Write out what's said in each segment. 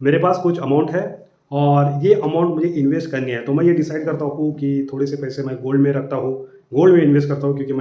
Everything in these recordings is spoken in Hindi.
मेरे पास कुछ अमाउंट है और ये अमाउंट मुझे इन्वेस्ट करनी है, तो मैं ये डिसाइड करता हूँ कि थोड़े से पैसे मैं गोल्ड में रखता हूँ, गोल्ड में इन्वेस्ट करता हूँ क्योंकि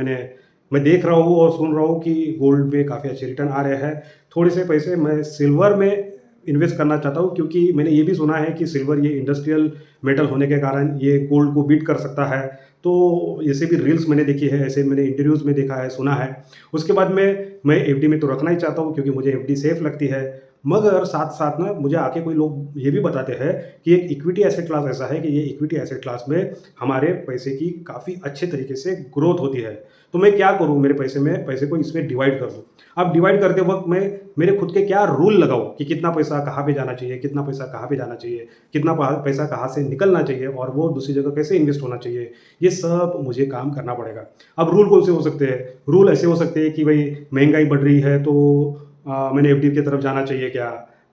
मैं देख रहा हूँ और सुन रहा हूँ कि गोल्ड में काफ़ी अच्छे रिटर्न आ रहे हैं। थोड़े से पैसे मैं सिल्वर में इन्वेस्ट करना चाहता हूँ क्योंकि मैंने ये भी सुना है कि सिल्वर ये इंडस्ट्रियल मेटल होने के कारण ये गोल्ड को बीट कर सकता है। तो ऐसे भी रील्स मैंने देखी है, ऐसे मैंने इंटरव्यूज़ में देखा है, सुना है। उसके बाद में मैं एफडी में तो रखना ही चाहता हूँ क्योंकि मुझे एफडी सेफ लगती है। मगर साथ-साथ ना मुझे आके कोई लोग ये भी बताते हैं कि एक इक्विटी एसेट क्लास ऐसा है कि ये इक्विटी एसेट क्लास में हमारे पैसे की काफ़ी अच्छे तरीके से ग्रोथ होती है। तो मैं क्या करूँ मेरे पैसे को इसमें डिवाइड कर दूँ। अब डिवाइड करते वक़्त मैं मेरे खुद के क्या रूल लगाऊँ कि कितना पैसा कहाँ पे जाना चाहिए, कितना पैसा कहाँ पे जाना चाहिए, कितना पैसा कहाँ से निकलना चाहिए और वो दूसरी जगह कैसे इन्वेस्ट होना चाहिए, ये सब मुझे काम करना पड़ेगा। अब रूल कौन से हो सकते हैं? रूल ऐसे हो सकते हैं कि भई महँगाई बढ़ रही है तो मैंने एफडी की तरफ जाना चाहिए क्या?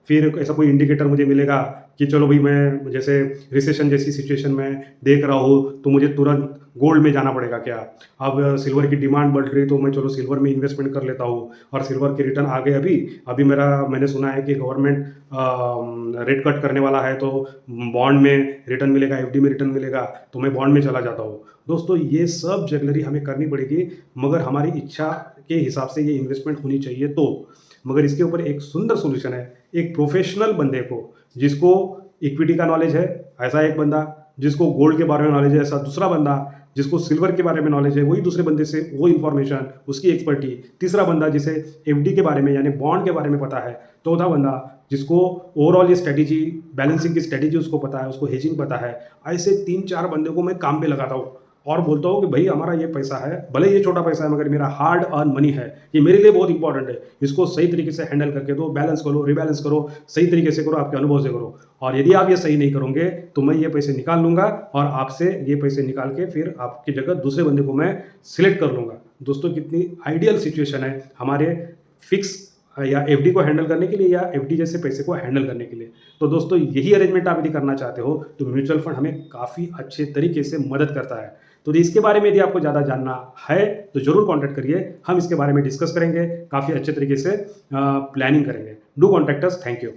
फिर ऐसा कोई इंडिकेटर मुझे मिलेगा कि चलो भई मैं जैसे रिसेशन जैसी सिचुएशन में देख रहा हूँ, तो मुझे तुरंत गोल्ड में जाना पड़ेगा क्या? अब सिल्वर की डिमांड बढ़ रही है, तो मैं चलो सिल्वर में इन्वेस्टमेंट कर लेता हूँ और सिल्वर के रिटर्न आ गए अभी। अभी मैंने सुना है कि गवर्नमेंट रेट कट करने वाला है, तो बॉन्ड में रिटर्न मिलेगा, एफडी में रिटर्न मिलेगा, तो मैं बॉन्ड में चला जाता हूँ। दोस्तों, ये सब जगलरी हमें करनी पड़ेगी, मगर हमारी इच्छा के हिसाब से ये इन्वेस्टमेंट होनी चाहिए तो। मगर इसके ऊपर एक सुंदर सॉल्यूशन है, एक प्रोफेशनल बंदे को, जिसको इक्विटी का नॉलेज है, ऐसा एक बंदा, जिसको गोल्ड के बारे में नॉलेज है, ऐसा दूसरा बंदा, जिसको सिल्वर के बारे में नॉलेज है, वही दूसरे बंदे से वो इन्फॉर्मेशन, उसकी एक्सपर्टी, तीसरा बंदा जिसे एफडी के बारे में यानी बॉन्ड के बारे में पता है, चौथा बंदा जिसको ओवरऑल ये स्ट्रैटेजी, बैलेंसिंग की स्ट्रैटेजी उसको पता है, उसको हेजिंग पता है। ऐसे 3-4 बंदों को मैं काम पे लगाता हूँ और बोलता हूँ कि भई हमारा ये पैसा है, भले ही ये छोटा पैसा है मगर मेरा हार्ड अर्न मनी है, ये मेरे लिए बहुत इंपॉर्टेंट है। इसको सही तरीके से हैंडल करके दो, बैलेंस करो, रिबैलेंस करो, सही तरीके से करो, आपके अनुभव से करो। और यदि आप ये सही नहीं करोगे, तो मैं ये पैसे निकाल लूँगा और आपसे ये पैसे निकाल के फिर आपकी जगह दूसरे बंदे को मैं सिलेक्ट कर लूँगा। दोस्तों, कितनी आइडियल सिचुएशन है हमारे फिक्स या एफडी को हैंडल करने के लिए या एफडी जैसे पैसे को हैंडल करने के लिए। तो दोस्तों, यही अरेंजमेंट आप यदि करना चाहते हो, तो म्यूचुअल फंड हमें काफ़ी अच्छे तरीके से मदद करता है। तो इसके बारे में यदि आपको ज़्यादा जानना है, तो ज़रूर कॉन्टैक्ट करिए। हम इसके बारे में डिस्कस करेंगे, काफ़ी अच्छे तरीके से प्लानिंग करेंगे। Do contact us. Thank you.